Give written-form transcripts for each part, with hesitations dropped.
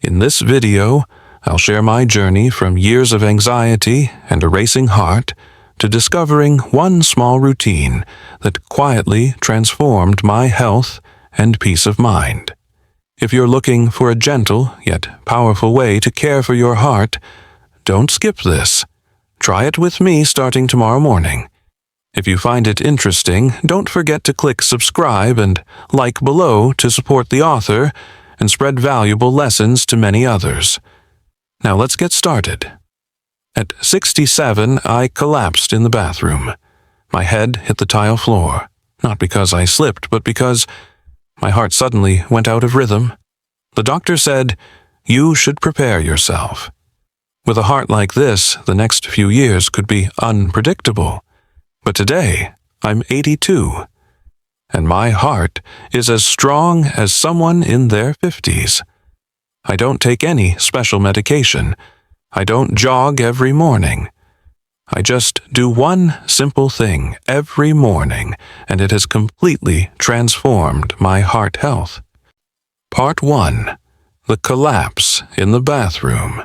In this video, I'll share my journey from years of anxiety and a racing heart to discovering one small routine that quietly transformed my health and peace of mind. If you're looking for a gentle yet powerful way to care for your heart, don't skip this. Try it with me starting tomorrow morning. If you find it interesting, don't forget to click subscribe and like below to support the author and spread valuable lessons to many others. Now let's get started. At 67, I collapsed in the bathroom. My head hit the tile floor, not because I slipped, but because my heart suddenly went out of rhythm. The doctor said, "You should prepare yourself." With a heart like this, the next few years could be unpredictable. But today, I'm 82, and my heart is as strong as someone in their 50s. I don't take any special medication. I don't jog every morning. I just do one simple thing every morning, and it has completely transformed my heart health. Part 1. The collapse in the bathroom,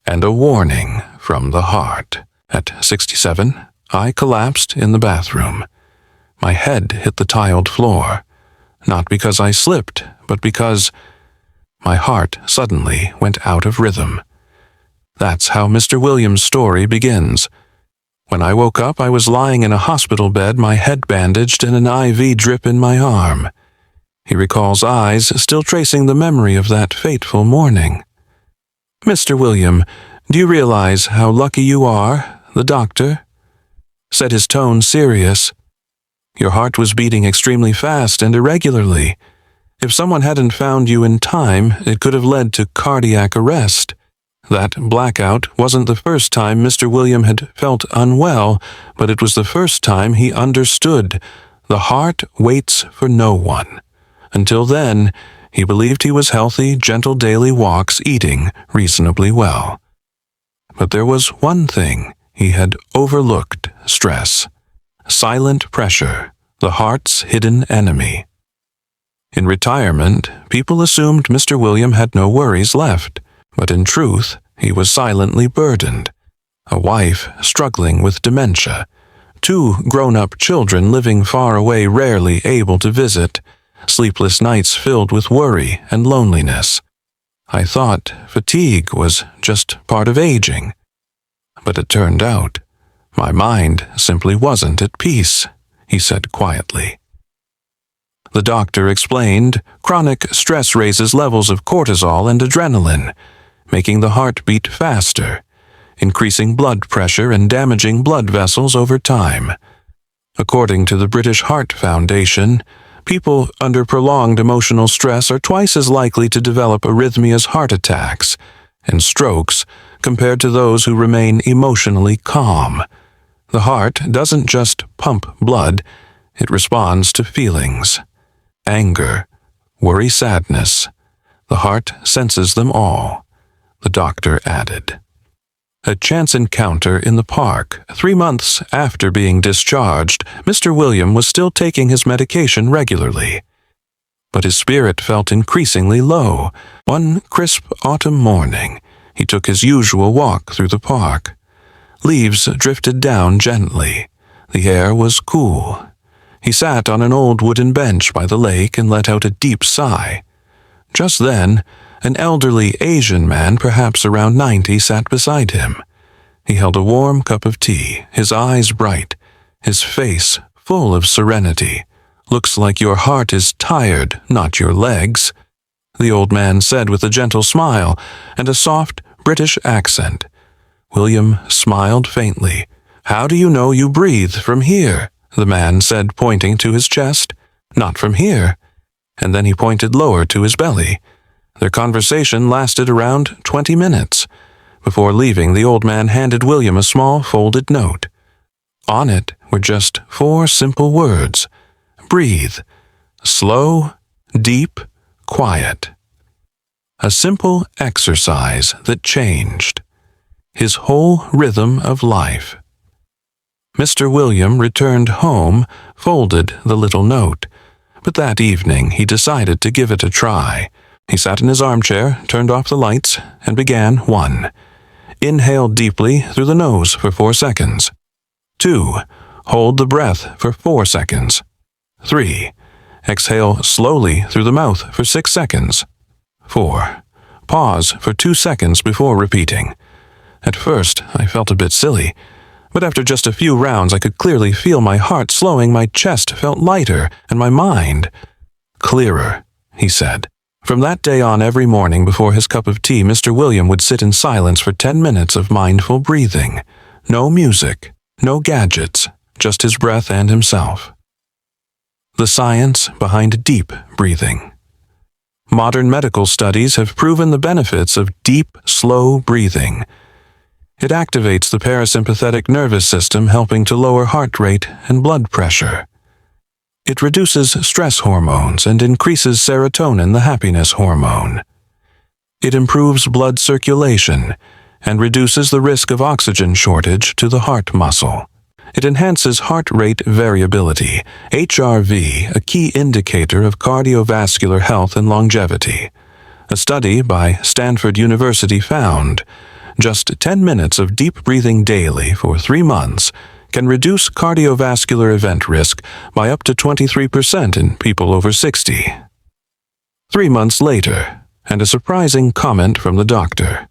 and a warning from the heart. At 67, I collapsed in the bathroom. My head hit the tiled floor, not because I slipped, but because my heart suddenly went out of rhythm. That's how Mr. Williams' story begins. When I woke up, I was lying in a hospital bed, my head bandaged and an IV drip in my arm. He recalls eyes still tracing the memory of that fateful morning. "Mr. William, do you realize how lucky you are?" the doctor said, his tone serious. "Your heart was beating extremely fast and irregularly. If someone hadn't found you in time, it could have led to cardiac arrest." That blackout wasn't the first time Mr. William had felt unwell, but it was the first time he understood the heart waits for no one. Until then, he believed he was healthy, gentle daily walks, eating reasonably well. But there was one thing he had overlooked: stress. Silent pressure, the heart's hidden enemy. In retirement, people assumed Mr. William had no worries left, but in truth, he was silently burdened. A wife struggling with dementia, 2 grown-up children living far away, rarely able to visit, sleepless nights filled with worry and loneliness. I thought fatigue was just part of aging, but it turned out my mind simply wasn't at peace, he said quietly. The doctor explained chronic stress raises levels of cortisol and adrenaline, making the heart beat faster, increasing blood pressure and damaging blood vessels over time. According to the British Heart Foundation, people under prolonged emotional stress are twice as likely to develop arrhythmias, heart attacks, and strokes compared to those who remain emotionally calm. The heart doesn't just pump blood, it responds to feelings. Anger, worry, sadness. The heart senses them all, the doctor added. A chance encounter in the park. 3 months after being discharged, Mr. William was still taking his medication regularly. But his spirit felt increasingly low. One crisp autumn morning, he took his usual walk through the park. Leaves drifted down gently. The air was cool. He sat on an old wooden bench by the lake and let out a deep sigh. Just then, an elderly Asian man, perhaps around 90, sat beside him. He held a warm cup of tea, his eyes bright, his face full of serenity. "Looks like your heart is tired, not your legs," the old man said with a gentle smile and a soft British accent. William smiled faintly. "How do you know you breathe from here?" the man said, pointing to his chest. "Not from here." And then he pointed lower to his belly. Their conversation lasted around 20 minutes. Before leaving, the old man handed William a small folded note. On it were just 4 simple words: breathe, slow, deep, quiet. A simple exercise that changed his whole rhythm of life. Mr. William returned home, folded the little note, but that evening he decided to give it a try. He sat in his armchair, turned off the lights, and began 1. Inhale deeply through the nose for 4 seconds. 2. Hold the breath for 4 seconds. 3. Exhale slowly through the mouth for 6 seconds. 4. Pause for 2 seconds before repeating. At first, I felt a bit silly, but after just a few rounds I could clearly feel my heart slowing, my chest felt lighter, and my mind clearer, he said. From that day on, every morning before his cup of tea, Mr. William would sit in silence for 10 minutes of mindful breathing. No music, no gadgets, just his breath and himself. The science behind deep breathing. Modern medical studies have proven the benefits of deep, slow breathing. It activates the parasympathetic nervous system, helping to lower heart rate and blood pressure. It reduces stress hormones and increases serotonin, the happiness hormone. It improves blood circulation and reduces the risk of oxygen shortage to the heart muscle. It enhances heart rate variability, HRV, a key indicator of cardiovascular health and longevity. A study by Stanford University found just 10 minutes of deep breathing daily for 3 months can reduce cardiovascular event risk by up to 23% in people over 60. 3 months later, and a surprising comment from the doctor.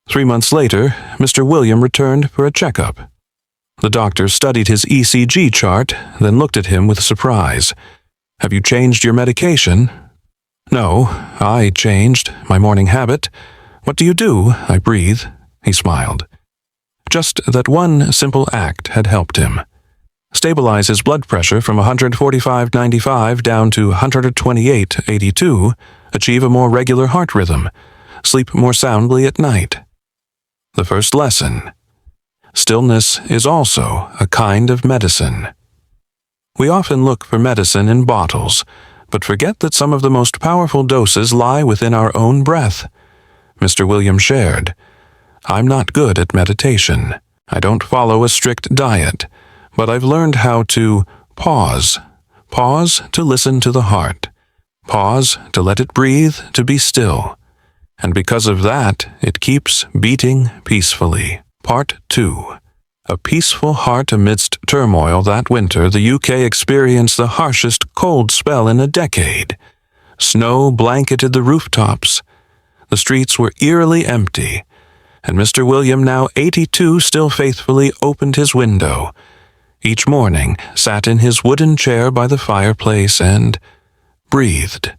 3 months later, Mr. William returned for a checkup. The doctor studied his ECG chart, then looked at him with surprise. "Have you changed your medication?" "No, I changed my morning habit. What do you do?" "I breathe," he smiled. Just that one simple act had helped him. Stabilize his blood pressure from 145/95 down to 128/82, achieve a more regular heart rhythm, sleep more soundly at night. The first lesson: stillness is also a kind of medicine. We often look for medicine in bottles, but forget that some of the most powerful doses lie within our own breath. Mr. William shared, "I'm not good at meditation. I don't follow a strict diet, but I've learned how to pause. Pause to listen to the heart. Pause to let it breathe, to be still. And because of that, it keeps beating peacefully." Part 2. A peaceful heart amidst turmoil. That winter, the UK experienced the harshest cold spell in a decade. Snow blanketed the rooftops. The streets were eerily empty, and Mr. William, now 82, still faithfully opened his window. Each morning, sat in his wooden chair by the fireplace and breathed.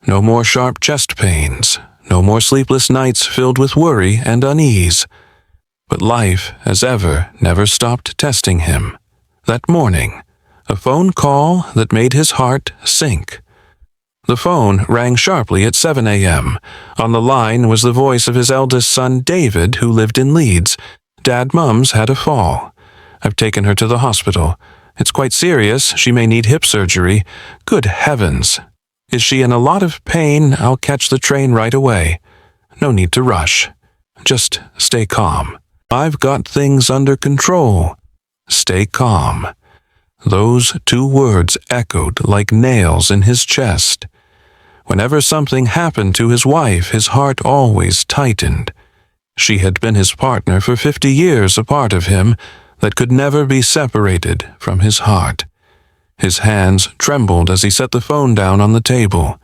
No more sharp chest pains, no more sleepless nights filled with worry and unease. But life, as ever, never stopped testing him. That morning, a phone call that made his heart sink. The phone rang sharply at 7 a.m. On the line was the voice of his eldest son, David, who lived in Leeds. "Dad, Mum's had a fall. I've taken her to the hospital. It's quite serious. She may need hip surgery. Good heavens. Is she in a lot of pain? I'll catch the train right away. No need to rush. Just stay calm. I've got things under control. Stay calm." Those 2 words echoed like nails in his chest. Whenever something happened to his wife, his heart always tightened. She had been his partner for 50 years, a part of him that could never be separated from his heart. His hands trembled as he set the phone down on the table.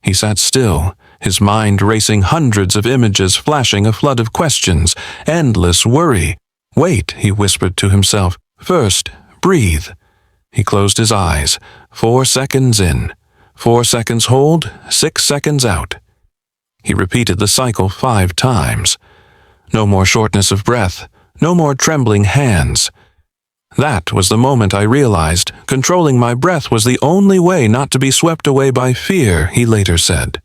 He sat still, his mind racing, hundreds of images flashing, a flood of questions, endless worry. "Wait," he whispered to himself. "First, breathe." He closed his eyes. 4 seconds in. 4 seconds hold, 6 seconds out. He repeated the cycle 5 times. No more shortness of breath. No more trembling hands. That was the moment I realized controlling my breath was the only way not to be swept away by fear, he later said.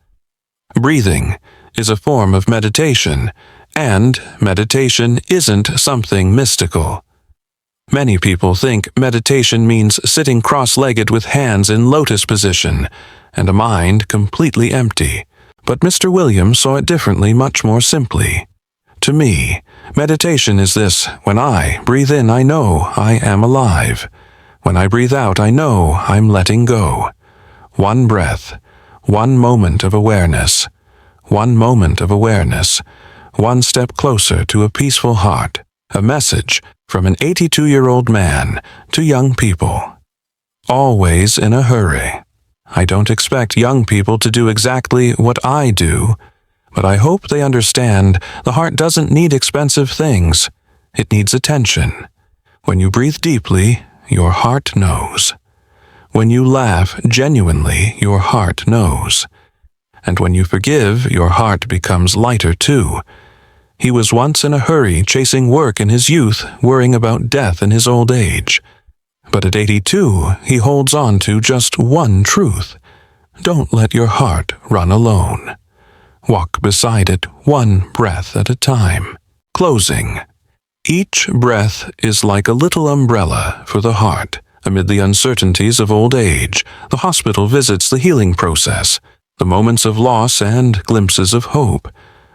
Breathing is a form of meditation, and meditation isn't something mystical. Many people think meditation means sitting cross-legged with hands in lotus position and a mind completely empty. But Mr. Williams saw it differently, much more simply. To me, meditation is this: when I breathe in, I know I am alive. When I breathe out, I know I'm letting go. One breath, One moment of awareness. One moment of awareness. One step closer to a peaceful heart. A message from an 82-year-old man to young people. Always in a hurry. I don't expect young people to do exactly what I do, but I hope they understand the heart doesn't need expensive things. It needs attention. When you breathe deeply, your heart knows. When you laugh genuinely, your heart knows. And when you forgive, your heart becomes lighter too. He was once in a hurry chasing work in his youth, worrying about death in his old age. But at 82, he holds on to just one truth. Don't let your heart run alone. Walk beside it one breath at a time. Closing. Each breath is like a little umbrella for the heart. Amid the uncertainties of old age, the hospital visits, the healing process, the moments of loss and glimpses of hope.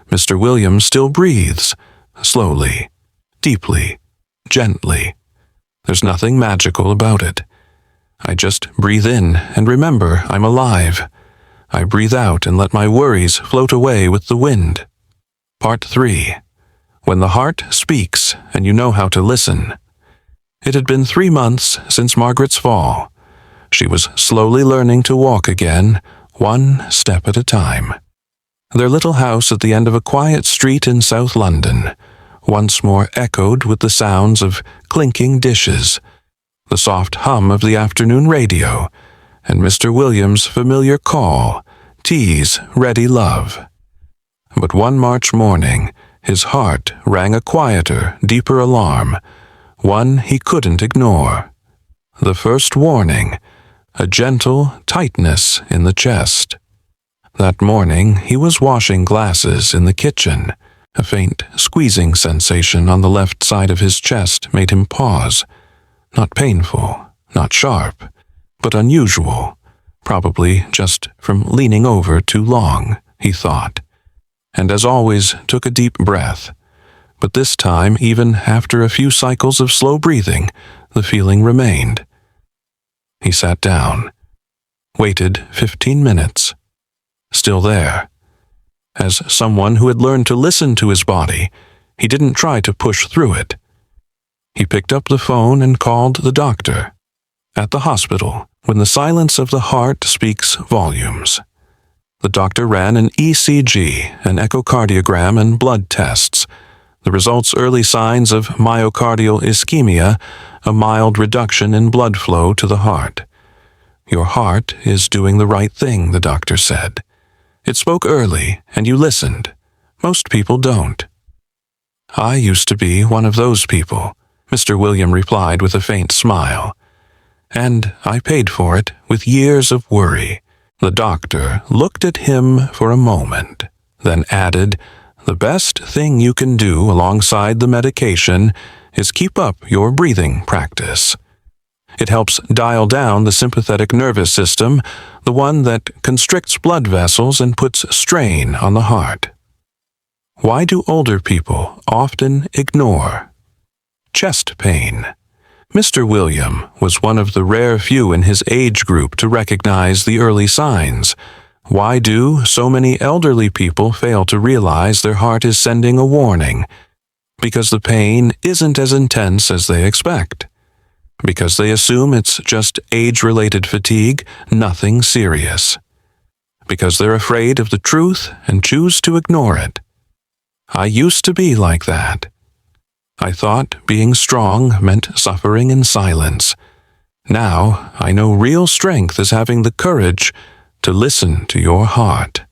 Mr. Williams still breathes, slowly, deeply, gently. There's nothing magical about it. I just breathe in and remember I'm alive. I breathe out and let my worries float away with the wind. Part 3. When the heart speaks and you know how to listen. It had been 3 months since Margaret's fall. She was slowly learning to walk again, one step at a time. Their little house at the end of a quiet street in South London once more echoed with the sounds of clinking dishes, the soft hum of the afternoon radio, and Mr. Williams' familiar call, "Tea's ready, love." But one March morning, his heart rang a quieter, deeper alarm, one he couldn't ignore. The first warning, a gentle tightness in the chest. That morning, he was washing glasses in the kitchen. A faint squeezing sensation on the left side of his chest made him pause. Not painful, not sharp, but unusual, probably just from leaning over too long, he thought, and as always took a deep breath. But this time, even after a few cycles of slow breathing, the feeling remained. He sat down, waited 15 minutes. Still there. As someone who had learned to listen to his body, he didn't try to push through it. He picked up the phone and called the doctor. At the hospital, when the silence of the heart speaks volumes. The doctor ran an ECG, an echocardiogram, and blood tests. The results early signs of myocardial ischemia, a mild reduction in blood flow to the heart. Your heart is doing the right thing, the doctor said. It spoke early, and you listened. Most people don't. I used to be one of those people, Mr. William replied with a faint smile. And I paid for it with years of worry. The doctor looked at him for a moment, then added, "The best thing you can do alongside the medication is keep up your breathing practice. It helps dial down the sympathetic nervous system, the one that constricts blood vessels and puts strain on the heart." Why do older people often ignore? Chest pain. Mr. William was one of the rare few in his age group to recognize the early signs. Why do so many elderly people fail to realize their heart is sending a warning? Because the pain isn't as intense as they expect. Because they assume it's just age-related fatigue, nothing serious. Because they're afraid of the truth and choose to ignore it. I used to be like that. I thought being strong meant suffering in silence. Now I know real strength is having the courage to listen to your heart.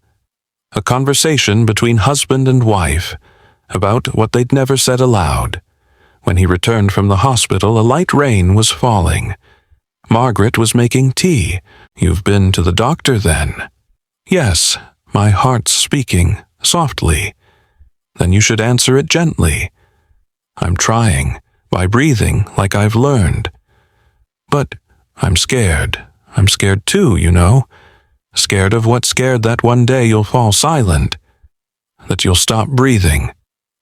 A conversation between husband and wife about what they'd never said aloud. When he returned from the hospital, a light rain was falling. Margaret was making tea. "You've been to the doctor, then?" "Yes, my heart's speaking, softly." "Then you should answer it gently." "I'm trying, by breathing like I've learned." "But I'm scared. I'm scared too, you know. Scared of what scared that one day you'll fall silent. That you'll stop breathing.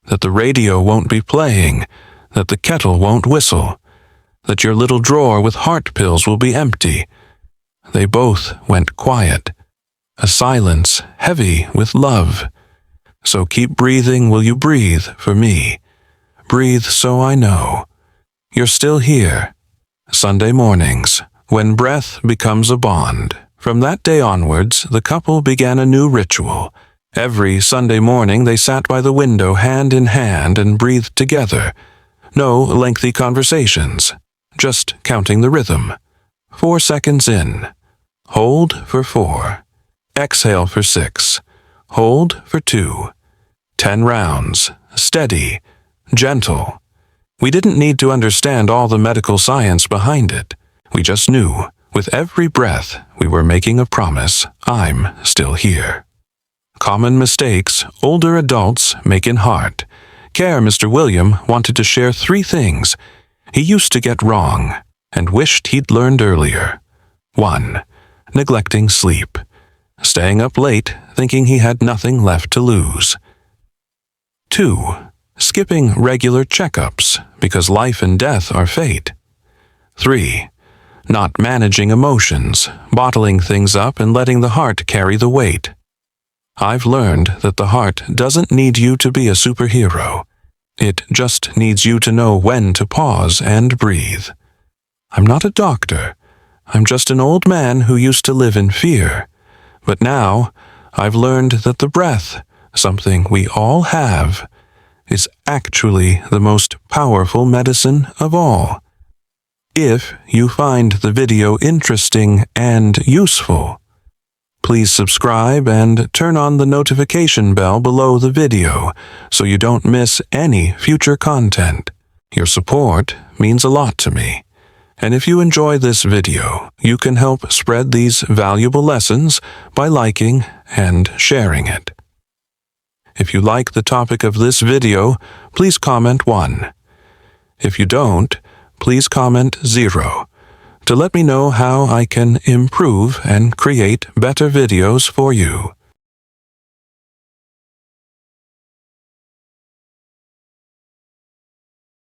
That the radio won't be playing. That the kettle won't whistle. That your little drawer with heart pills will be empty." They both went quiet. a silence heavy with love. So keep breathing, will you breathe for me? Breathe so I know you're still here. Sunday mornings, when breath becomes a bond. From that day onwards, the couple began a new ritual. Every Sunday morning they sat by the window hand in hand and breathed together. No lengthy conversations, just counting the rhythm. 4 seconds in. Hold for 4. Exhale for 6. Hold for 2. 10 rounds. Steady. Gentle. We didn't need to understand all the medical science behind it. We just knew, with every breath, we were making a promise. I'm still here. Common mistakes older adults make in heart. Care Mr. William wanted to share 3 things he used to get wrong and wished he'd learned earlier. 1. Neglecting sleep. Staying up late, thinking he had nothing left to lose. 2. Skipping regular checkups because life and death are fate. 3. Not managing emotions, bottling things up and letting the heart carry the weight. I've learned that the heart doesn't need you to be a superhero. It just needs you to know when to pause and breathe. I'm not a doctor. I'm just an old man who used to live in fear. But now I've learned that the breath, something we all have, is actually the most powerful medicine of all. If you find the video interesting and useful, please subscribe and turn on the notification bell below the video so you don't miss any future content. Your support means a lot to me. And if you enjoy this video, you can help spread these valuable lessons by liking and sharing it. If you like the topic of this video, please comment 1. If you don't, please comment 0 to let me know how I can improve and create better videos for you.